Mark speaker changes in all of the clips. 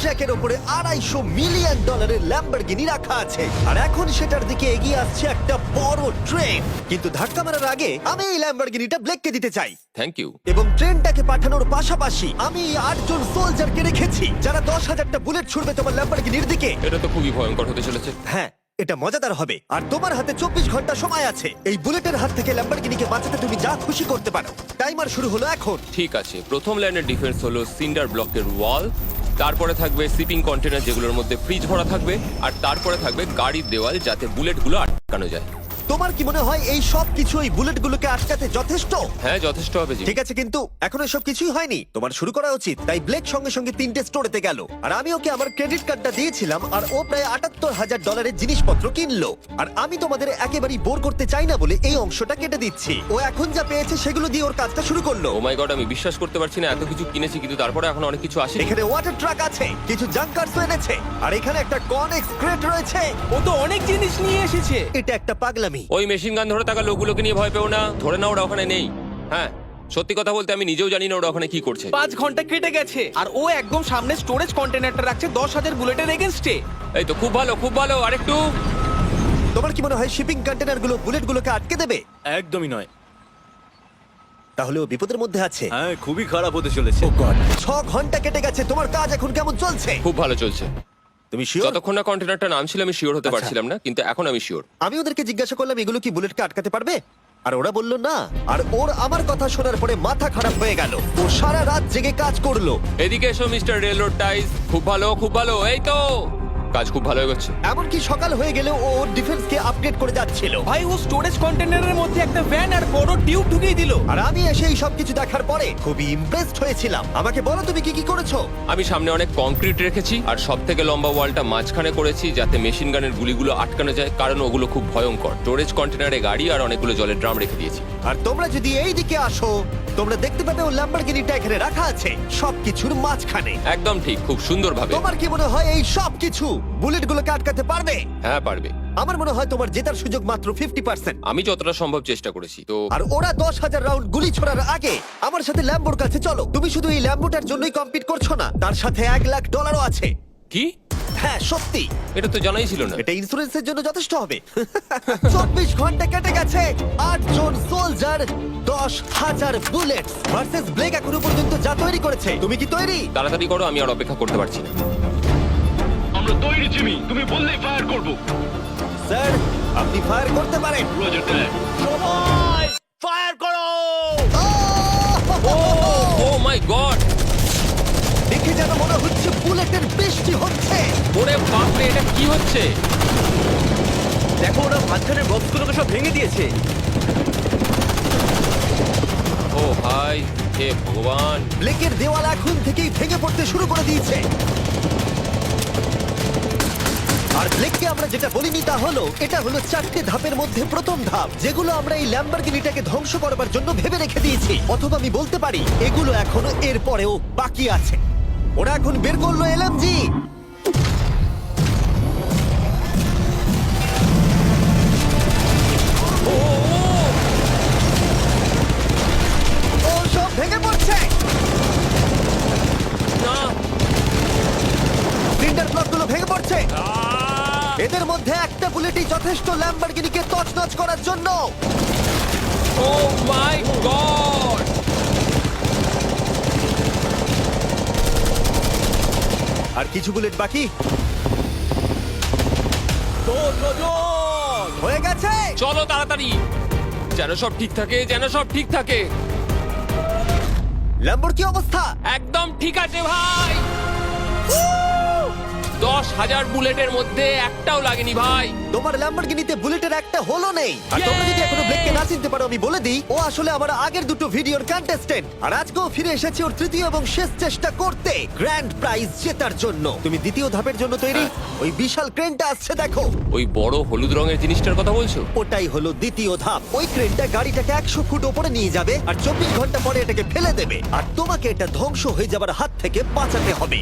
Speaker 1: ট্র্যাকের উপরে $250 million Lamborghini রাখা আছে আর এখন সেটার দিকে এগিয়ে আসছে একটা বড় ট্রেন। কিন্তু ধাক্কা মারার আগে আমি এই ল্যাম্বরগিনিটা ব্লেককে দিতে চাই।
Speaker 2: Thank you.
Speaker 1: এবং ট্রেনটাকে পাঠানোর পাশাপাশি আমি 8 জন সোলজারকে রেখেছি যারা 10,000টা বুলেট ছুড়বে তোমার ল্যাম্বরগিনির দিকে।
Speaker 2: এটা তো খুবই ভয়ঙ্কর হতে চলেছে।
Speaker 1: হ্যাঁ, এটা মজাদার হবে। আর তোমার হাতে 24 ঘন্টা সময় আছে এই বুলেটের হাত থেকে ল্যাম্বরগিনিকে বাঁচাতে। তুমি যা খুশি করতে পারো। টাইমার শুরু হলো এখন।
Speaker 2: ঠিক আছে, প্রথম লাইনের ডিফেন্স হলো সিন্ডার ব্লকের ওয়াল, তারপরে থাকবে শিপিং কন্টেনার যেগুলোর মধ্যে ফ্রিজ ভরা থাকবে, আর তারপরে থাকবে গাড়ির দেওয়াল যাতে বুলেটগুলো আটকানো যায়।
Speaker 1: তোমার কি মনে হয় এই সব কিছু এই বুলেটগুলোকে আটকাতে যথেষ্ট?
Speaker 2: হ্যাঁ, যথেষ্ট হবে জি।
Speaker 1: ঠিক আছে, কিন্তু এখনো সব কিছুই হয়নি। তোমার শুরু করা উচিত। তাই ব্লেক সঙ্গে সঙ্গে 3টে স্টোরেতে গেল আর আমি ওকে আমার ক্রেডিট কার্ডটা দিয়েছিলাম আর ও প্রায় $78,000 জিনিসপত্র কিনলো। আর আমি তোমাদের একেবারেই বোর করতে চাই না বলে এই অংশটা কেটে দিচ্ছি। ও এখন যা পেয়েছে সেগুলো দিয়ে ওর কাজটা শুরু করলো।
Speaker 2: ও মাই গড, আমি বিশ্বাস করতে পারছি না এত কিছু কিনেছি কিন্তু তারপরে এখন অনেক কিছু আসে।
Speaker 1: এখানে ওয়াটার ট্রাক আছে, কিছু জাঙ্কারস এনেছে আর এখানে একটা কনেক্স ক্রেট রয়েছে।
Speaker 3: ও তো অনেক জিনিস নিয়ে এসেছে।
Speaker 1: এটা একটা পাগলামি।
Speaker 2: ওই মেশিন গান ধরে থাকা লোকগুলোকে নিয়ে ভয় পেও না, ধরে না ওরা ওখানে নেই। হ্যাঁ, সত্যি কথা বলতে আমি নিজেও জানি না ওরা ওখানে কি করছে।
Speaker 3: 5 ঘন্টা কেটে গেছে আর ও একদম সামনে স্টোরেজ কন্টেনারটা রাখছে 10,000 বুলেটের এগেইনস্টে।
Speaker 2: এই তো খুব ভালো, খুব ভালো। আরেকটু।
Speaker 1: তোমার কি মনে হয় শিপিং কন্টেনারগুলো বুলেটগুলোকে আটকে দেবে?
Speaker 4: একদমই নয়।
Speaker 1: তাহলে ও বিপদের মধ্যে আছে।
Speaker 4: হ্যাঁ, খুবই খারাপ হতে চলেছে।
Speaker 1: ও গড, 6 ঘন্টা কেটে গেছে। তোমার কাজ এখন কেমন চলছে?
Speaker 2: খুব ভালো চলছে।
Speaker 1: তুমি শিওর?
Speaker 2: যতক্ষণ না কন্টেনারটা নামছিল আমি শিওর হতে
Speaker 1: আচ্ছা।
Speaker 2: পারছিলাম না, কিন্তু এখন আমি শিওর।
Speaker 1: আমি ওদেরকে জিজ্ঞাসা করলাম এগুলো কি বুলেটকে আটকাতে পারবে, আর ওরা বলল না। আর ওর আমার কথা শোনার পরে মাথা খারাপ হয়ে গেল। ও সারা রাত জেগে কাজ করলো।
Speaker 2: এদিকে এসো মিস্টার রেলরোড টাইস। খুব ভালো, খুব ভালো। এই তো কাজ খুব ভালো এগোচ্ছে।
Speaker 1: এমনকি সকাল হয়ে গেলেও ও ওর ডিফেন্সকে আপডেট করে যাচ্ছিল।
Speaker 3: ভাই ও স্টোরেজ কন্টেনারের মধ্যে একটা ভ্যান আর বড় টিউব ঢুকিয়ে দিল।
Speaker 1: আর আমি এসে এই সবকিছু দেখার পরে খুবই ইমপ্রেসড হয়েছিলাম। আমাকে বলো তুমি কি কি করেছো?
Speaker 2: আমি সামনে অনেক কংক্রিট রেখেছি আর সব থেকে লম্বা ওয়ালটা মাঝখানে করেছি যাতে মেশিন গানের গুলিগুলো আটকানো যায়, কারণ ওগুলো খুব ভয়ঙ্কর। স্টোরেজ কন্টেনারে গাড়ি আর অনেকগুলো জলের ড্রাম রেখে দিয়েছি।
Speaker 1: আর তোমরা যদি এই দিকে আসো তোমরা দেখতে পাবে ও ল্যাম্বরগিনিটা এখানে রাখা আছে সবকিছুর মাঝখানে।
Speaker 2: একদম ঠিক, খুব সুন্দরভাবে।
Speaker 1: তোমার কি মনে হয় এই সবকিছু বুলেটগুলোকে আটকাতে পারবে?
Speaker 2: হ্যাঁ, পারবে।
Speaker 1: আমার মনে হয় তোমার জেতার সুযোগ মাত্র 50%।
Speaker 2: আমি যতটা সম্ভব চেষ্টা করেছি। তো
Speaker 1: আর ওরা 10,000 রাউন্ড গুলি ছোড়ার আগে আমার সাথে ল্যাম্বোর কাছে চলো। তুমি শুধু এই ল্যাম্বোটার জন্যই কম্পিট করছো না, তার সাথে $1,00,000 আছে।
Speaker 2: কি?
Speaker 1: হ্যাঁ সত্যি,
Speaker 2: এটা তো জানাই ছিল না।
Speaker 1: এটা ইন্স্যুরেন্সের জন্য যথেষ্ট হবে। 24 ঘন্টা কেটে গেছে, 8 জন সোলজার, 10,000 বুলেটস ভার্সেস ব্লেক এখনো পর্যন্ত যা তৈরি করেছে। তুমি কি তৈরি?
Speaker 2: তাড়াতাড়ি করো, আমি আর অপেক্ষা করতে পারছি না।
Speaker 5: আমরা তৈরি জিমি, তুমি বললেই ফায়ার করব।
Speaker 1: স্যার আপনি ফায়ার করতে পারেন।
Speaker 5: রোজার দ্যাট।
Speaker 4: সবাই ফায়ার করো!
Speaker 2: ও মাই গড!
Speaker 1: দেখে যেন মনে হচ্ছে বুলেটের বৃষ্টি হচ্ছে।
Speaker 2: ওরে বাপ রে, এটা কি হচ্ছে?
Speaker 4: দেখো, ওরা মাঝখানের বক্সগুলোকে সব ভেঙে দিয়েছে।
Speaker 2: ও ভাই, হে ভগবান!
Speaker 1: ব্লেকের দেওয়াল এখন থেকেই ভেঙে পড়তে শুরু করে দিয়েছে। আর ব্লেককে আমরা যেটা বলিনি তা হলো এটা হলো 4টে ধাপের মধ্যে প্রথম ধাপ, যেগুলো আমরা এই ল্যাম্বরগিনিটাকে ধ্বংস করবার জন্য ভেবে রেখে দিয়েছি। অথবা আমি বলতে পারি এগুলো এখনো এর পরেও বাকি আছে। ওরা এখন বের করলো এলএমজি। ও সব ভেঙে পড়ছে।
Speaker 2: না!
Speaker 1: সিন্ডার ব্লকগুলো ভেঙে পড়ছে। এদের মধ্যে একটা বুলেটই যথেষ্ট ল্যাম্বরগিনিকে তছনছ করার জন্য।
Speaker 2: ও মাই গড!
Speaker 1: আর কিছু বুলেট বাকি হয়ে গেছে।
Speaker 2: চলো তাড়াতাড়ি, যেন সব ঠিক থাকে, যেন সব ঠিক থাকে।
Speaker 1: ল্যাম্বোর কি অবস্থা?
Speaker 2: একদম ঠিক আছে ভাই। 10,000 বুলেটের মধ্যে একটাও লাগেনি ভাই।
Speaker 1: তোমার ল্যাম্বরগিনিতে বুলেটের একটা হলো নেই। আর তোমরা যদি এখনো ব্লেককে না চিনতে পারো আমি বলে দিই, ও আসলে আমার আগের দুটো ভিডিওর কন্টেস্টেন্ট। আর আজকেও ফিরে এসেছে ওর তৃতীয় এবং শেষ চেষ্টা করতে গ্র্যান্ড প্রাইজ জেতার জন্য। তুমি দ্বিতীয় ধাপের জন্য তৈরি? ওই বিশাল ক্রেনটা আসছে দেখো।
Speaker 2: ওই বড় হলুদ রঙের জিনিসটার কথা বলছো?
Speaker 1: ওটাই হলো দ্বিতীয় ধাপ। ওই ক্রেনটা গাড়িটাকে 100 ফুট ওপরে নিয়ে যাবে আর 24 ঘন্টা পরে এটাকে ফেলে দেবে। আর তোমাকে এটা ধ্বংস হয়ে যাবার হাত থেকে বাঁচাতে হবে।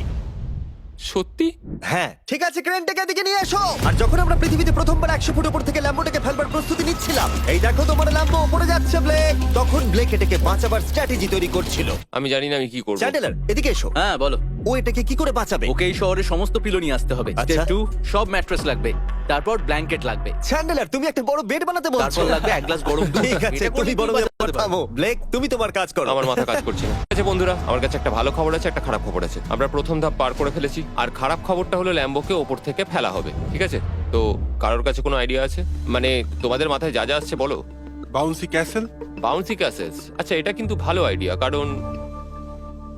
Speaker 2: সত্যি?
Speaker 1: হ্যাঁ ঠিক আছে, ক্রেনটাকে এদিকে নিয়ে এসো। আর যখন আমরা পৃথিবীতে প্রথমবার 100 ফুট উপর থেকে ল্যাম্বোটাকে ফেলবার প্রস্তুতি নিচ্ছিলাম, এই দেখো তোমার ল্যাম্বো উপরে যাচ্ছে ব্লেক, তখন ব্লেক এটাকে বাঁচাবার স্ট্র্যাটেজি তৈরি করছিল।
Speaker 2: আমি জানি না আমি কি করব।
Speaker 1: চ্যান্ডেলার এদিকে এসো।
Speaker 4: হ্যাঁ, বলো।
Speaker 1: ও এটাকে কি করে বাঁচাবে?
Speaker 4: ওকে এই শহরে সমস্ত পিলো নিয়ে আসতে হবে।
Speaker 1: আচ্ছা।
Speaker 4: স্টেপ 2, সব ম্যাট্রেস লাগবে, তারপর ব্ল্যাঙ্কেট লাগবে,
Speaker 1: চ্যান্ডেলার, তুমি একটা বড় বেড বানাতে বলছো?
Speaker 4: তারপর লাগবে এক গ্লাস গরম দুধ।
Speaker 1: ঠিক আছে,
Speaker 4: এটা করলে
Speaker 1: তুমি
Speaker 4: কি
Speaker 1: বড়
Speaker 4: বাঁচাতে
Speaker 1: ব্যাপার
Speaker 4: পারবে?
Speaker 1: থামো। ব্লেক, তুমি তোমার কাজ করো।
Speaker 2: আমার মাথা কাজ করছে না। ঠিক আছে বন্ধুরা, আমার কাছে একটা ভালো খবর আছে, একটা খারাপ খবর আছে। আমরা প্রথম ধাপ পার করে ফেলেছি, আর খারাপ খবরটা হলো ল্যাম্বোকে ওপর থেকে ফেলা হবে। ঠিক আছে, তো কারোর কাছে কোনো আইডিয়া আছে? মানে তোমাদের মাথায় যা যা আসছে বলো।
Speaker 6: Bouncy castle.
Speaker 2: বাউন্সি ক্যাসেলস, আচ্ছা এটা কিন্তু ভালো আইডিয়া, কারণ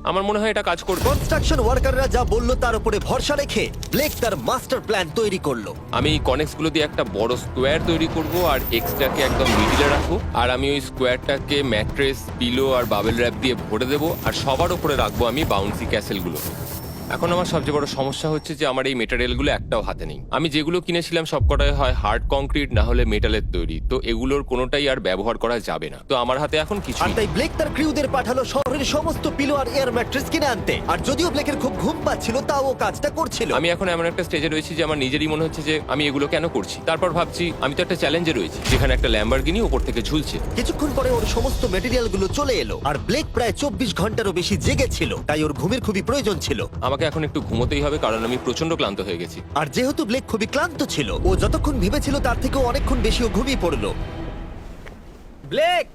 Speaker 2: আমার মনে হয় এটা কাজ করবে।
Speaker 1: কনস্ট্রাকশন ওয়ার্কাররা যা বললো তার উপরে ভরসা রেখে ব্লেক তার মাস্টার প্ল্যান তৈরি করলো।
Speaker 2: আমি কনেক্স গুলো দিয়ে একটা বড় স্কোয়ার তৈরি করব, আর এক্সট্রাকে একদম মিডিলে রাখবো, আর আমি ওই স্কোয়ারটাকে ম্যাট্রেস, পিলো আর বাবেল র্যাপ দিয়ে ভরে দেবো, আর সবার উপরে রাখবো আমি বাউন্সি ক্যাসেল গুলো। এখন আমার সবচেয়ে বড় সমস্যা হচ্ছে যে আমার এই মেটেরিয়ালগুলো একটাও হাতে নেই। আমি যেগুলো কিনেছিলাম সবকটাই হয় হার্ড কংক্রিট না হলে মেটালের তৈরি, তো এগুলোর কোনোটাই আর ব্যবহার করা যাবে না। তো আমার হাতে এখন কিছু
Speaker 1: আর তাই ব্লেক তার ক্রিউদের পাঠালো শহরের সমস্ত পিলো আর এয়ার ম্যাট্রেস কিনে আনতে। আর যদিও ব্লেকের খুব ঘুম পাচ্ছিল, তাও ও কাজটা করছিল।
Speaker 2: আমি এখন এমন একটা স্টেজে রয়েছি যে আমার নিজেরই মনে হচ্ছে যে আমি এগুলো কেন করছি। তারপর ভাবছি আমি তো একটা চ্যালেঞ্জে রয়েছি, যেখানে একটা ল্যাম্বরগিনি উপর থেকে ঝুলছে।
Speaker 1: কিছুক্ষণ পরে ওর সমস্ত মেটেরিয়াল গুলো চলে এলো, আর ব্লেক প্রায় 24 ঘন্টারও বেশি জেগে ছিল, তাই ওর ঘুমের খুবই প্রয়োজন ছিল।
Speaker 2: আমাকে এখন একটু ঘুমোতেই হবে, কারণ আমি প্রচন্ড ক্লান্ত হয়ে গেছি।
Speaker 1: আর যেহেতু ব্লেক খুবই ক্লান্ত ছিল, ও যতক্ষণ ভেবেছিল তার থেকেও অনেকক্ষণ বেশি ও ঘুমিয়ে পড়লো।
Speaker 3: ব্লেক,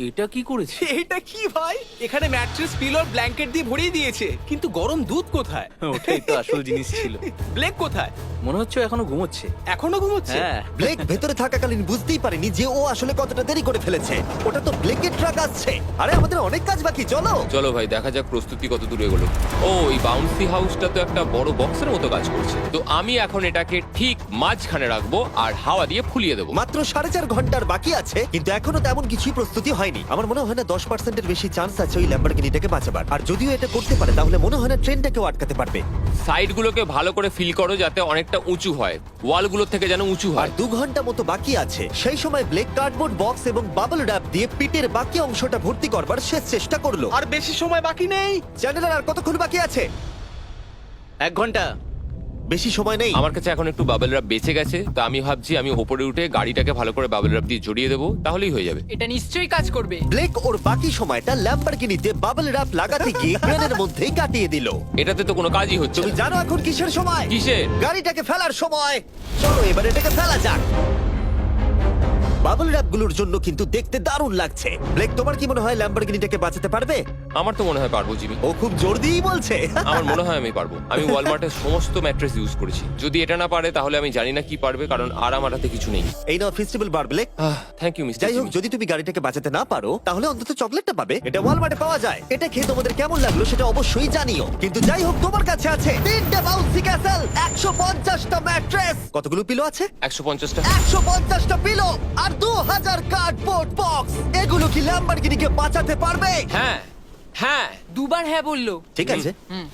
Speaker 4: এটা কি করেছে?
Speaker 3: এটা কি ভাই? এখানে ম্যাট্রেস, পিলো আর ব্ল্যাঙ্কেট দিয়ে ভরিয়ে দিয়েছে, কিন্তু গরম দুধ কোথায়?
Speaker 4: ওটাই তো আসল জিনিস ছিল।
Speaker 3: ব্লেক কোথায়?
Speaker 4: মনে হচ্ছে ও এখনো ঘুমোচ্ছে।
Speaker 3: এখনো ঘুমোচ্ছে?
Speaker 4: হ্যাঁ।
Speaker 1: ব্লেক ভেতরে থাকাকালীন বুঝতেই পারেনি যে ও আসলে কতটা দেরি করে ফেলেছে। ওটা তো ব্লেকের ট্রাক আসছে। আরে আমাদের অনেক কাজ বাকি, চলো।
Speaker 2: চলো ভাই, দেখা যাক প্রস্তুতি কত দূর এগোলো। ও, এই বাউন্সি হাউসটা তো একটা বড় বক্সের মতো কাজ করছে, তো আমি এখন এটাকে ঠিক মাঝখানে রাখবো আর হাওয়া দিয়ে ফুলিয়ে দেবো।
Speaker 1: মাত্র 4.5 ঘন্টার বাকি আছে, কিন্তু এখনো তেমন কিছুই প্রস্তুতি হয়নি। আমার মনে হয় না 10%-এর বেশি চান্স আছে ওই ল্যাম্বরগিনিটাকে বাঁচাবার। আর যদিও এটা করতে পারে, তাহলে মনে হয় না ট্রেনটাকেও আটকাতে পারবে।
Speaker 2: সাইডগুলোকে ভালো করে ফিল করো যাতে অনেকটা উঁচু হয়, ওয়ালগুলোর থেকে যেন উঁচু
Speaker 1: আর
Speaker 2: হয়।
Speaker 1: 2 ঘন্টা মতো বাকি আছে। সেই সময় ব্লেক কার্ডবোর্ড বক্স এবং বাবল র্যাপ দিয়ে পিটের বাকি অংশটা ভর্তি করবার শেষ চেষ্টা করলো।
Speaker 3: আর বেশি সময় বাকি নেই।
Speaker 1: চ্যানেলের আর কতক্ষণ বাকি আছে?
Speaker 4: 1 ঘন্টা।
Speaker 1: বেশি সময় নেই।
Speaker 2: আমার কাছে এখন একটু বাবেল রাব বেঁচে গেছে, তো আমি ভাবছি আমি ওপরে উঠে গাড়িটাকে ভালো করে বাবেল রাব দিয়ে জড়িয়ে দেবো, তাহলেই হয়ে যাবে।
Speaker 7: এটা নিশ্চয়ই কাজ করবে।
Speaker 1: ব্লেক ওর বাকি সময়টা ল্যাম্বরগিনিতে বাবল র্যাপ লাগাতে গিয়ে ক্রেনের মধ্যেই কাটিয়ে দিল।
Speaker 2: এটাতে তো কোনো কাজই হচ্ছে
Speaker 1: তুমি
Speaker 2: না।
Speaker 1: জানো এখন কিসের সময়?
Speaker 2: কিসের?
Speaker 1: গাড়িটাকে ফেলার সময়। চলো এবার এটাকে ফেলা যাক। বাবল র্যাপ গুলোর জন্য কিন্তু দেখতে দারুণ লাগছে। ব্লেক, তোমার কি মনে হয় ল্যাম্বরগিনিটাকে বাঁচাতে পারবে?
Speaker 2: আমার তো মনে হয় পারবো জিমি।
Speaker 1: ও খুব জোর দিয়েই বলছে।
Speaker 2: আমার মনে হয় আমি পারবো। আমি ওয়ালমার্টের সমস্ত ম্যাট্রেস ইউজ করেছি, যদি এটা না পারে তাহলে আমি জানি না কি পারবে, কারণ আর আমার হাতে কিছু নেই।
Speaker 1: এই নাও ফেস্টিভ্যাল বার, ব্লেক।
Speaker 2: Thank you mister.
Speaker 1: যাই হোক, যদি তুমি গাড়িটাকে বাঁচাতে না পারো, তাহলে অন্তত চকলেটটা পাবে। এটা ওয়ালমার্টে পাওয়া যায়। এটা খেয়ে তোমাদের কেমন লাগলো সেটা অবশ্যই জানিও। কিন্তু যাই হোক, তোমার কাছে আছে 3টে বাউন্সি ক্যাসেল, 150টা ম্যাট্রেস, কতগুলো পিলো আছে?
Speaker 2: 150টা।
Speaker 1: 150টা পিলো আর 2000 কার্ডবোর্ড বক্স। এগুলো কি ল্যাম্বরগিনিকে বাঁচাতে পারবে?
Speaker 2: হ্যাঁ হ্যাঁ।
Speaker 7: দুবার হ্যাঁ বললো।
Speaker 1: ঠিক আছে।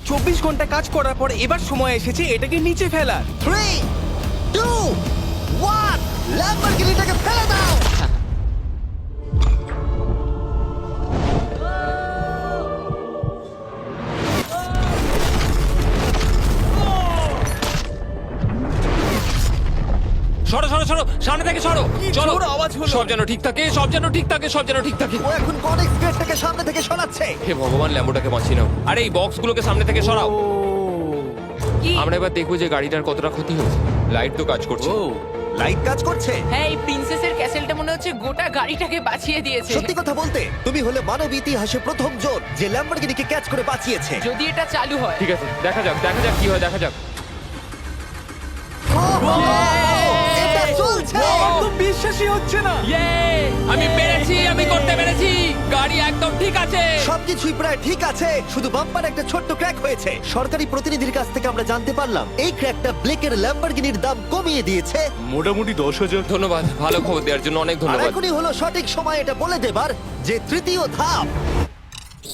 Speaker 3: 24 ঘন্টা কাজ করার পর এবার সময় এসেছে এটাকে নিচে ফেলার।
Speaker 1: 3, 2, 1, ল্যাম্বরগিনিটাকে ফেলে দাও।
Speaker 2: সরো সরো সরো, সামনে থেকে সরো। চলো,
Speaker 3: জোর আওয়াজ হলো।
Speaker 2: সব যেন ঠিক থাকে, সব যেন ঠিক থাকে, সব যেন ঠিক থাকে।
Speaker 1: ও এখন কনেক্স গেটটাকে সামনে থেকে সরাচ্ছে।
Speaker 2: হে ভগবান, ল্যাম্বোটাকে বাঁচিয়ে নাও। আরে এই বক্সগুলোকে সামনে থেকে সরাও।
Speaker 7: কি?
Speaker 2: আমরা এবার দেখবো যে গাড়িটার কতটা ক্ষতি হয়েছে। লাইট তো কাজ করছে।
Speaker 4: ও,
Speaker 1: লাইট কাজ করছে।
Speaker 7: হ্যাঁ, এই প্রিন্সেসের ক্যাসেলটা মনে হচ্ছে গোটা গাড়িটাকে বাঁচিয়ে দিয়েছে।
Speaker 1: সত্যি কথা বলতে, তুমি হলে মানব ইতিহাসে প্রথম জন যে ল্যাম্বরগিনিকে ক্যাচ করে বাঁচিয়েছে।
Speaker 7: যদি এটা চালু হয়।
Speaker 2: ঠিক আছে, দেখা যাক দেখা যাক কি হয়, দেখা যাক।
Speaker 1: এটা চলছে।
Speaker 3: একদম বিশ্বাসই হচ্ছে না।
Speaker 2: আমি পেরেছি, আমি করতে পেরেছি। গাড়ি একদম ঠিক আছে।
Speaker 1: সবকিছুই প্রায় ঠিক আছে, শুধু বাম্পার একটা ছোট্ট ক্র্যাক হয়েছে। সরকারি প্রতিনিধির কাছ থেকে আমরা জানতে পারলাম এই ক্র্যাকটা ব্লেকের ল্যাম্বরগিনির দাম কমিয়ে দিয়েছে।
Speaker 6: মোটামুটি 10,000।
Speaker 2: ধন্যবাদ, ভালো খবর দেওয়ার জন্য অনেক
Speaker 1: আর
Speaker 2: ধন্যবাদ।
Speaker 1: এখনই হলো সঠিক সময় এটা বলে দেবার যে তৃতীয় ধাপ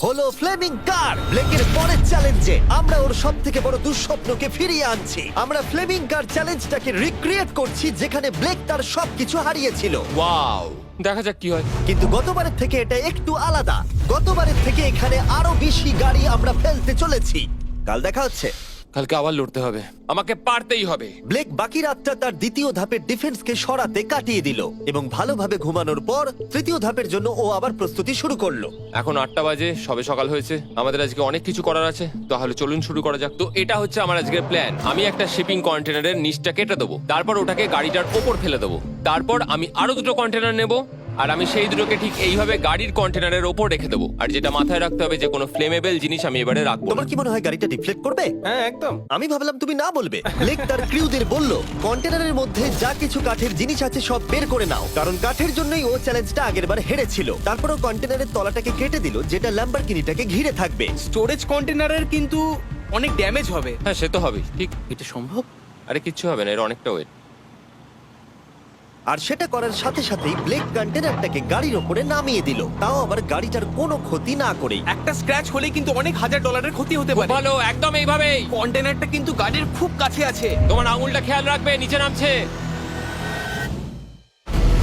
Speaker 1: হলো ফ্লেমিং কার। ব্লেকের পরের চ্যালেঞ্জে আমরা ওর সব থেকে বড় দুঃস্বপ্নকে ফিরিয়ে আনছি। আমরা ফ্লেমিং কার চ্যালেঞ্জটাকে রিক্রিয়েট করছি, যেখানে ব্লেক তার সবকিছু হারিয়েছিল।
Speaker 2: ওয়াও, দেখা যাক কি হয়।
Speaker 1: কিন্তু গতবারের থেকে এটা একটু আলাদা। গতবারের থেকে এখানে আরো বেশি গাড়ি আমরা ফেলতে চলেছি। কাল দেখা হচ্ছে।
Speaker 2: কালকে আবার লড়তে হবে, আমাকে পারতেই হবে।
Speaker 1: ব্লেক বাকি রাতটা তার দ্বিতীয় ধাপের ডিফেন্সকে সরাতে কাটিয়ে দিল এবং ভালোভাবে ঘুমানোর পর তৃতীয় ধাপের জন্য ও আবার প্রস্তুতি শুরু করলো।
Speaker 2: এখন 8টা বাজে, সবে সকাল হয়েছে, আমাদের আজকে অনেক কিছু করার আছে, তাহলে চলুন শুরু করা যাক। তো এটা হচ্ছে আমার আজকের প্ল্যান। আমি একটা শিপিং কন্টেনারের নিচটা কেটে দেবো, তারপর ওটাকে গাড়িটার ওপর ফেলে দেবো, তারপর আমি আরো 2টো কন্টেনার নেব, আর আমি সেই দুটোকে ঠিক এইভাবে গাড়ির কন্টেনারের ওপর রেখে দেবো। আর যেটা মাথায় রাখতে হবে যে কোনো ফ্লেমেবল জিনিস আমি এবারে রাখবো না।
Speaker 1: তোমার কি মনে হয় গাড়িটা ডিফ্লেক্ট করবে?
Speaker 3: হ্যাঁ একদম।
Speaker 1: আমি ভাবলাম তুমি না বলবে। ব্লেক তার ক্রিউদের বলল কন্টেনারের মধ্যে যা কিছু কাঠের জিনিস আছে সব বের করে নাও, কারণ কাঠের জন্যই ও চ্যালেঞ্জটা আগেরবার হেরেছিল। তারপরও কন্টেনারের তলাটাকে কেটে দিল, যেটা ল্যাম্বরগিনিটাকে ঘিরে থাকবে।
Speaker 3: স্টোরেজ কন্টেনারের কিন্তু অনেক ড্যামেজ হবে।
Speaker 2: হ্যাঁ সে তো হবেই, ঠিক।
Speaker 3: এটা সম্ভব?
Speaker 2: আরে কিচ্ছু হবে না, এর অনেকটা ওয়েট।
Speaker 1: আর সেটা করার সাথে সাথেই ব্লেক কন্টেনারটাকে গাড়ির ওপরে নামিয়ে দিল, তাও আবার গাড়িটার কোনো ক্ষতি না করেই।
Speaker 3: একটা স্ক্র্যাচ হলেই কিন্তু অনেক $1000 ক্ষতি হতে পারে।
Speaker 2: ভালো, একদম এইভাবেই।
Speaker 3: কন্টেনারটা কিন্তু গাড়ির খুব কাছে আছে।
Speaker 2: তোমার আঙুলটা খেয়াল রাখবে, নিচে নামছে।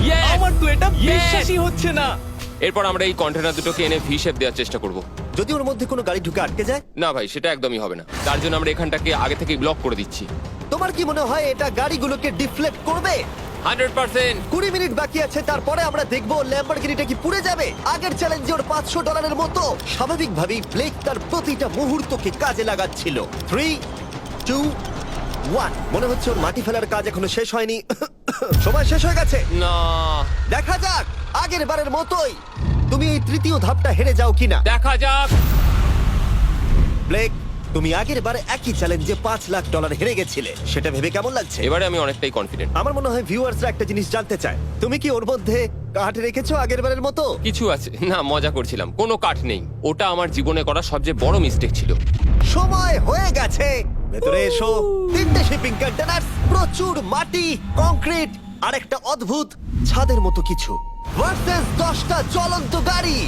Speaker 2: Yes!
Speaker 3: আমার তো এটা
Speaker 2: Yes!
Speaker 3: বিশ্বাসই হচ্ছে না।
Speaker 2: এরপর আমরা এই কন্টেনার দুটোকে এনে ভি শেপ দেওয়ার চেষ্টা করব।
Speaker 1: যদি ওর মধ্যে কোনো গাড়ি ঢুকে আটকে যায়?
Speaker 2: না ভাই, সেটা একদমই হবে না। তার জন্য আমরা এখানটাকে আগে থেকেই ব্লক করে দিচ্ছি।
Speaker 1: তোমার কি মনে হয় এটা গাড়িগুলোকে ডিফ্লেক্ট করবে?
Speaker 2: 100%।
Speaker 1: 20 মিনিট বাকি আছে, তারপরে আমরা দেখবো ল্যাম্বরগিনিটা কি পুড়ে যাবে। আগের চ্যালেঞ্জে ওর $500 মতো। স্বাভাবিকভাবেই ব্লেক তার প্রতিটা মুহূর্তকে কাজে লাগাচ্ছিল। 3, 2, 1। মনে হচ্ছে ওর মাটি ফেলার কাজ এখনো শেষ হয়নি। সময় শেষ হয়ে গেছে।
Speaker 2: না,
Speaker 1: দেখা যাক আগের বারের মতোই তুমি এই তৃতীয় ধাপটা হেরে যাও কিনা।
Speaker 2: দেখা যাক।
Speaker 1: ব্লেক, তুমি আগের বার একই চ্যালেঞ্জে $5 লাখ হেরে গেছিলে, সেটা ভেবে কেমন লাগছে?
Speaker 2: এবারে আমি অনেকটাই কনফিডেন্ট।
Speaker 1: আমার মনে হয় ভিউয়ার্সরা একটা জিনিস জানতে চায়, তুমি কি ওর মধ্যে কাঠ রেখেছো আগের বারের মতো?
Speaker 2: কিছু আছে না, মজা করছিলাম। কোনো কাঠ নেই। ওটা আমার জীবনে করা সবচেয়ে বড় মিস্টেক ছিল।
Speaker 1: সময় হয়ে গেছে, ভেতরে এসো। 3টে শিপিং কন্টেনার, প্রচুর মাটি, কংক্রিট আর একটা অদ্ভুত ছাদের মতো কিছু ভার্সেস 10টা জ্বলন্ত গাড়ি।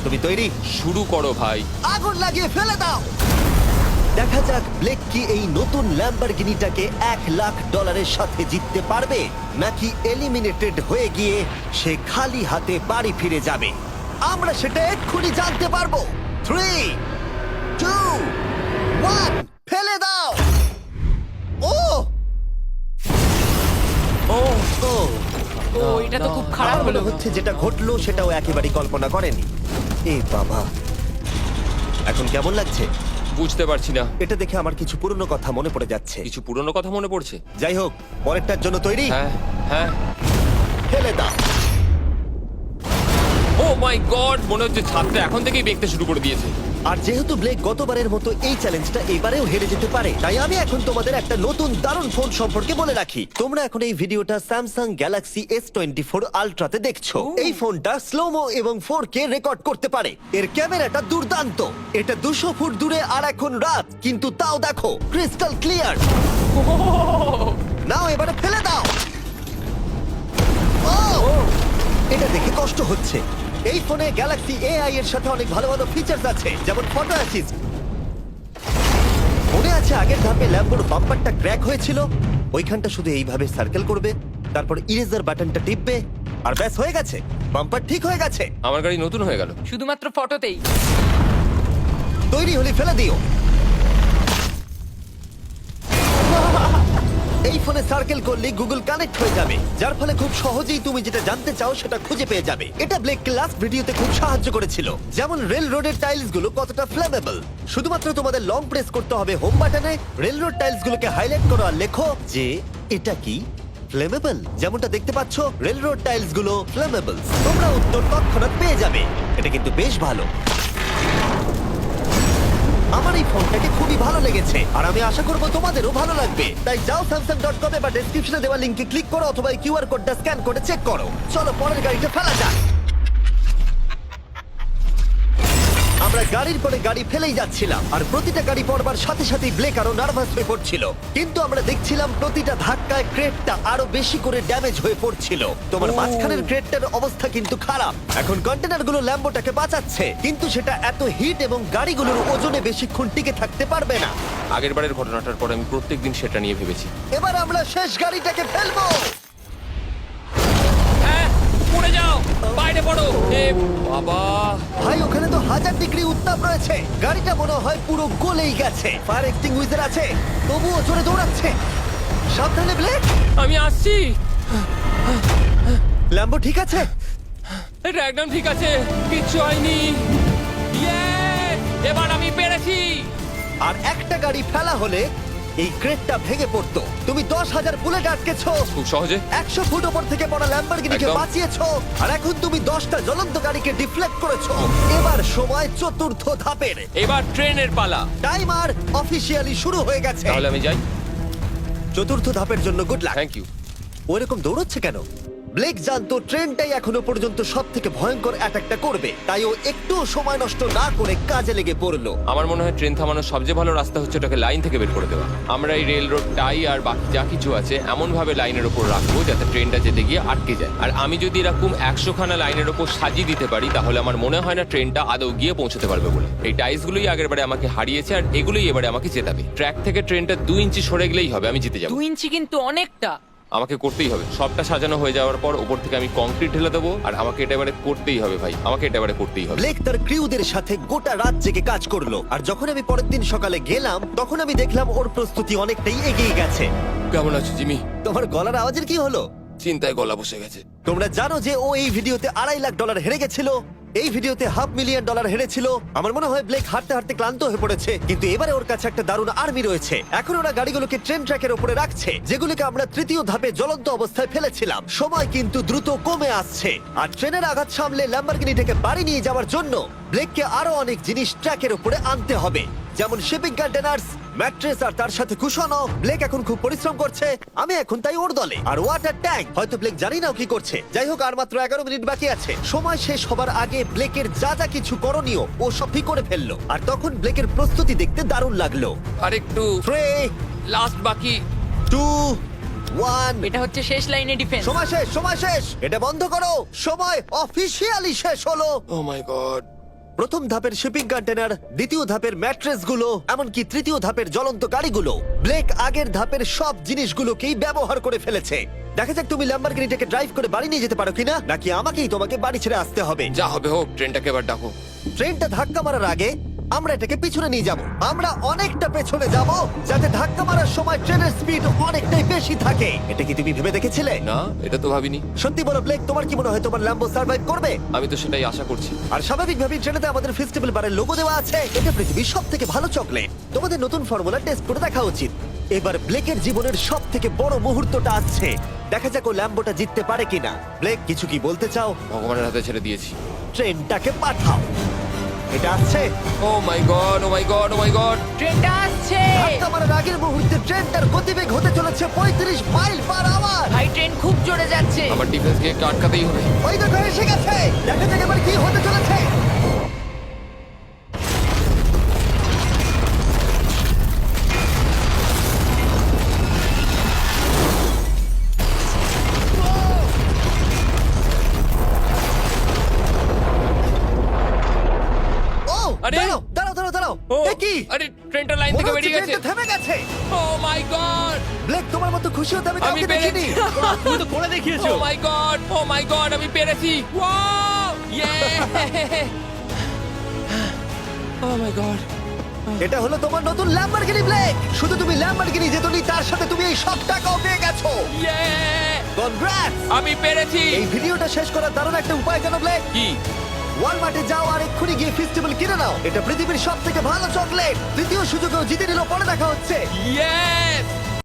Speaker 1: তুমি তৈরি?
Speaker 2: শুরু করো ভাই।
Speaker 1: আগুন লাগিয়ে ফেলে দাও। দেখা যাক ব্লেক কি এই নতুন ল্যাম্বরগিনিটাকে $1 লাখ সাথে জিততে পারবে, নাকি এলিমিনেটেড হয়ে গিয়ে সে খালি হাতে বাড়ি ফিরে যাবে। আমরা সেটা এক্ষুনি জানতে পারবো। 3, 2, 1, ফেলে দাও। ও
Speaker 2: ও
Speaker 1: ও
Speaker 7: ও এটা তো খুব খারাপ
Speaker 1: আমার
Speaker 7: হলো।
Speaker 1: মনে হচ্ছে যেটা ঘটলো সেটাও একেবারেই কল্পনা করেনি। এ বাবা, এখন কেমন লাগছে?
Speaker 2: বুঝতে পারছি না।
Speaker 1: এটা দেখে আমার কিছু পুরনো কথা মনে পড়ে যাচ্ছে।
Speaker 2: কিছু পুরনো কথা মনে পড়ছে।
Speaker 1: যাই হোক, পরেরটার জন্য তৈরি?
Speaker 2: হ্যাঁ হ্যাঁ।
Speaker 1: ফেলে দাও।
Speaker 2: ও মাই গড, মনে হচ্ছে ছাদটা এখন থেকেই দেখতে শুরু করে দিয়েছে।
Speaker 1: আর যেহেতু ব্লেক গতবারের মতো এই চ্যালেঞ্জটা এবারেও হেরে যেতে পারে, তাই আমি এখন তোমাদের একটা নতুন দারুণ ফোন সম্পর্কে বলে রাখি। তোমরা এখন এই ভিডিওটা স্যামসাং গ্যালাক্সি S24 আলট্রাতে দেখছো। এই ফোনটা স্লোমো এবং 4K রেকর্ড করতে পারে। এর ক্যামেরাটা দুর্দান্ত। এটা 200 ফুট দূরে আর এখন রাত, কিন্তু তাও দেখো ক্রিস্টাল ক্লিয়ার। নাও এবারে ফেলে দাও। ও, এটা দেখে কষ্ট হচ্ছে। এই ফোনে গ্যালাক্সি AI এর সাথে অনেক ভালো ভালো ফিচার্স আছে, যেমন ফটো অ্যাসিস্ট। মনে আছে আগের ধাপে ল্যাম্বোর বাম্পারটা ক্র্যাক হয়েছিল? ওইখানটা শুধু এইভাবে সার্কেল করবে, তারপর ইরেজার বাটনটা টিপবে, আর ব্যাস হয়ে গেছে, বাম্পার ঠিক হয়ে গেছে।
Speaker 2: আমার গাড়ি নতুন হয়ে গেল।
Speaker 7: শুধুমাত্র ফটোতেই।
Speaker 1: তৈরি হলে ফেলে দিও। এই ফোনে সার্কেল করলে গুগল কানেক্ট হয়ে যাবে, যার ফলে খুব সহজেই তুমি যেটা জানতে চাও সেটা খুঁজে পেয়ে যাবে। এটা ব্লেককে লাস্ট ভিডিওতে খুব সাহায্য করেছিল, যেমন রেল রোডের টাইলস গুলো কতটা ফ্লেমেবল। শুধুমাত্র তোমাদের লং প্রেস করতে হবে হোম বাটনে, রেল রোড টাইলস গুলোকে হাইলাইট করো আর লেখো যে এটা কি ফ্লেমেবল। যেমনটা দেখতে পাচ্ছ, রেল রোড টাইলস গুলো ফ্লেমেবল। তোমরা উত্তর তৎক্ষণাৎ পেয়ে যাবে। এটা কিন্তু বেশ ভালো। আমার এই ফোনটাকে খুবই ভালো লেগেছে, আর আমি আশা করবো তোমাদেরও ভালো লাগবে। তাই যাও samsung.com বা ডেসক্রিপশনে দেওয়া লিংকে ক্লিক করো, অথবা কিউআর কোডটা স্ক্যান করে চেক করো। চলো পরের গাড়িটা ফেলা যাক। আমরা গাড়ির পরে গাড়ি ফেলেই যাচ্ছিলাম, আর প্রতিটা গাড়ি পড়বার সাথে সাথেই ব্লেক আরো নার্ভাস হয়ে পড়ছিল। কিন্তু আমরা দেখছিলাম প্রতিটা ধাক্কায় ক্রেটটা আরো বেশি করে ড্যামেজ হয়ে পড়ছিল। তোমার মাঝখানের ক্রেটটার অবস্থা কিন্তু খারাপ। এখন কন্টেনারগুলো ল্যাম্বোটাকে বাঁচাচ্ছে, কিন্তু সেটা এত হিট এবং গাড়িগুলোর ওজনে বেশিক্ষণ টিকে থাকতে পারবে না।
Speaker 2: আগের বারের ঘটনাটার পর আমি প্রত্যেকদিন সেটা নিয়ে ভেবেছি।
Speaker 1: এবার আমরা শেষ গাড়িটাকে ফেলবো।
Speaker 2: হ্যাঁ পড়ে যাও, বাইরে পড়ো। এ বাবা,
Speaker 1: ভাই ওখানে তো 1000 ডিগ্রি উত্তাপ রয়েছে, গাড়িটা মনে হয় পুরো গলেই গেছে। ফায়ার এক্সটিংগুইশার আছে, তবুও জোরে দৌড়াচ্ছে। সাবধানে ব্লেক।
Speaker 2: আমি আসছি।
Speaker 1: ল্যাম্বো ঠিক আছে?
Speaker 2: এটা একদম ঠিক আছে, কিচ্ছু হয়নি। Yes! এবার আমি পেরেছি।
Speaker 1: আর একটা গাড়ি ফেলা হলে এই ক্রেটটা ভেঙে পড়তো। তুমি 10,000 বুলেট আটকেছো,
Speaker 2: খুব সহজে।
Speaker 1: 100 ফুট উপর থেকে পড়া ল্যাম্বরগিনিকে
Speaker 2: একদম।
Speaker 1: বাঁচিয়েছো, আর এখন তুমি 10টা জ্বলন্ত গাড়িকে ডিফ্লেক্ট করেছো। এবার সময় চতুর্থ ধাপের।
Speaker 2: এবার ট্রেনের পালা।
Speaker 1: টাইমার অফিসিয়ালি শুরু হয়ে গেছে।
Speaker 2: তাহলে আমি যাই।
Speaker 1: চতুর্থ ধাপের জন্য গুড লাক।
Speaker 2: Thank you.
Speaker 1: ওইরকম দৌড়চ্ছে কেন? ব্লেক জানতো ট্রেনটাই এখনো পর্যন্ত সব থেকে ভয়ঙ্কর অ্যাটাকটা করবে, তাই ও একটু সময় নষ্ট না করে কাজে লেগে পড়লো।
Speaker 2: আমার মনে হয় ট্রেন থামানোর সবচেয়ে ভালো রাস্তা হচ্ছে ওটাকে লাইন থেকে বের করে দেওয়া। আমরা এই রেল রোড টাই আর বাকি যা কিছু আছে এমন ভাবে লাইনের ওপর রাখবো যাতে ট্রেনটা যেতে গিয়ে আটকে যায়। আর আমি যদি এরকম 100 খানা লাইনের ওপর সাজিয়ে দিতে পারি তাহলে আমার মনে হয় না ট্রেনটা আদৌ গিয়ে পৌঁছতে পারবে বলে। এই টাইলসগুলোই আগের বারে আমাকে হারিয়েছে আর এগুলোই এবারে আমাকে জেতাবে। ট্র্যাক থেকে ট্রেনটা 2 ইঞ্চি সরে গেলেই হবে, আমি জিতে যাবো।
Speaker 7: 2 ইঞ্চি কিন্তু অনেকটা।
Speaker 2: আমাকে করতেই হবে। সবটা সাজানো হয়ে যাওয়ার পর উপর থেকে আমি কংক্রিট ঢেলে দেবো আর আমাকে এটা এবারে করতেই হবে ভাই, আমাকে এটা এবারে করতেই হবে।
Speaker 1: ব্লেক তার ক্রিউদের সাথে গোটা রাত জেগে কাজ করলো, আর যখন আমি পরের দিন সকালে গেলাম তখন আমি দেখলাম ওর প্রস্তুতি অনেকটাই এগিয়ে গেছে।
Speaker 2: কেমন আছো জিমি?
Speaker 1: তোমার গলার আওয়াজের কি হলো?
Speaker 2: চিন্তায় গলা বসে গেছে।
Speaker 1: তোমরা জানো যে ও এই ভিডিওতে $2.5 লাখ হেরে গেছিল, এই ভিডিওতে $500,000 হেরেছিল। আমার মনে হয় ব্লেক হাঁটতে হাঁটতে ক্লান্ত হয়ে পড়েছে, কিন্তু এবারে ওর কাছে একটা দারুণ আর্মি রয়েছে। এখন ওরা গাড়িগুলোকে ট্রেন ট্র্যাকের উপরে রাখছে, যেগুলোকে আমরা তৃতীয় ধাপে জ্বলন্ত অবস্থায় ফেলেছিলাম। সময় কিন্তু দ্রুত কমে আসছে, আর ট্রেনের আঘাত সামলে ল্যাম্বরগিনিটাকে বাড়ি নিয়ে যাওয়ার জন্য ব্লেককে আরো অনেক জিনিস ট্র্যাকের উপরে আনতে হবে, যেমন শিপিং কন্টেনার্স, ম্যাট্রেস আর তার সাথে কুশনও। ব্লেক এখন খুব পরিশ্রম করছে, আমি এখন তাই ওর দলে। আর ওয়াটার ট্যাঙ্ক, হয়তো ব্লেক জানি না ও কি করছে। যাই হোক, আর মাত্র 11 মিনিট বাকি আছে। সময় শেষ হবার আগে ব্লেকের যা যা কিছু করণীয় ও সবই করে ফেললো, আর তখন ব্লেকের প্রস্তুতি দেখতে দারুণ লাগলো।
Speaker 2: আর একটু
Speaker 1: 3,
Speaker 2: লাস্ট বাকি।
Speaker 1: 2, 1।
Speaker 7: এটা হচ্ছে শেষ লাইনে ডিফেন্স।
Speaker 1: সময় শেষ, সময় শেষ, এটা বন্ধ করো। সময় অফিসিয়ালি শেষ হলো।
Speaker 2: ও মাই গড।
Speaker 1: প্রথম ধাপের শিপিং কন্টেনার, দ্বিতীয় ধাপের ম্যাট্রেসগুলো, এমনকি তৃতীয় ধাপের জ্বলন্ত গাড়িগুলো, ব্লেক আগের ধাপের সব জিনিসগুলোকেই ব্যবহার করে ফেলেছে। দেখা যাক তুমি ল্যাম্বরগিনিটাকে ড্রাইভ করে বাড়ি নিয়ে যেতে পারো কিনা, নাকি আমাকেই তোমাকে বাড়ি ছেড়ে আসতে হবে।
Speaker 2: যা হবে হোক, ট্রেনটাকে এবার ডাকো।
Speaker 1: ট্রেনটা ধাক্কা মারার আগে আমরা এটাকে পিছনে নিয়ে যাব। আমরা অনেকটা পেছনে যাব, যাতে ধাক্কা মারার সময় ট্রেনের স্পিড অনেকটাই বেশি থাকে। এটা কি তুমি ভেবে দেখেছিলে?
Speaker 2: না, এটা তো ভাবিনি।
Speaker 1: সত্যি বলো ব্লেক, তোমার কি মনে হয় তোমার ল্যাম্বো সার্ভাইভ করবে?
Speaker 2: আমি তো সেটাই আশা করছি।
Speaker 1: আর স্বাভাবিকভাবেই ট্রেনেতে আমাদের ফেস্টিভ্যাল বারের লোগো দেওয়া আছে। এটা পৃথিবীর সবথেকে ভালো চকলেট। তোমাদের নতুন ফর্মুলা টেস্ট করে দেখা উচিত। এবার ব্লেকের জীবনের সবথেকে বড় মুহূর্তটা আসছে। দেখা যাক ও ল্যাম্বোটা জিততে পারে কিনা। ব্লেক, কিছু কি বলতে চাও?
Speaker 2: ভগবানের হাতে ছেড়ে দিয়েছি।
Speaker 1: ট্রেনটাকে পাঠাও। এটা আসছে।
Speaker 2: ও মাই গড, ও মাই গড, ও মাই গড।
Speaker 7: ট্রেনটা আসছে।
Speaker 1: ধাক্কা মারার আগের মুহূর্তে ট্রেনটার গতিবেগ হতে চলেছে 35 মাইল পার আওয়ার।
Speaker 7: ভাই ট্রেন খুব জোরে যাচ্ছে।
Speaker 2: আমার ডিফেন্সকে একটু আটকাতেই হবে।
Speaker 1: ওই দেখো এসে গেছে। দেখা যাক এবার কি হতে চলেছে। ও,
Speaker 2: আরে!
Speaker 1: দাঁড়াও, দাঁড়াও, দাঁড়াও, দাঁড়াও।
Speaker 2: ও,
Speaker 1: এ কি?
Speaker 2: আরে ট্রেনটা লাইন
Speaker 1: মনে
Speaker 2: থেকে
Speaker 1: হচ্ছে
Speaker 2: বেরিয়ে গেছে।
Speaker 1: ট্রেনটা থেমে গেছে।
Speaker 2: ও মাই গড।
Speaker 1: ব্লেক, তোমার মতো খুশি হতে আমি
Speaker 2: আমি
Speaker 1: কাউকে দেখিনি।
Speaker 2: পেরেছি।
Speaker 4: তুমি তো করে দেখিয়েছো।
Speaker 2: ও মাই গড, ও মাই গড, আমি পেরেছি। ওয়াও! ইয়ে! ও মাই গড।
Speaker 1: এটা হলো তোমার নতুন ল্যাম্বরগিনি ব্লেক। শুধু তুমি ল্যাম্বরগিনি জেতনি, তার সাথে তুমি এই সব টাকাও পেয়ে গেছো।
Speaker 2: ইয়ে!
Speaker 1: কনগ্রাটস!
Speaker 2: আমি পেরেছি।
Speaker 1: এই ভিডিওটা শেষ করার দারুণ একটা উপায় জানো ব্লেক?
Speaker 2: কি?
Speaker 1: ওয়ালমার্টে যাও আর এক্ষুনি গিয়ে ফেস্টিভ্যাল কিনে নাও। এটা পৃথিবীর সবথেকে ভালো চকলেট। দ্বিতীয় সুযোগেও জিতে নিল। পরে দেখা হচ্ছে।
Speaker 2: ইয়েস!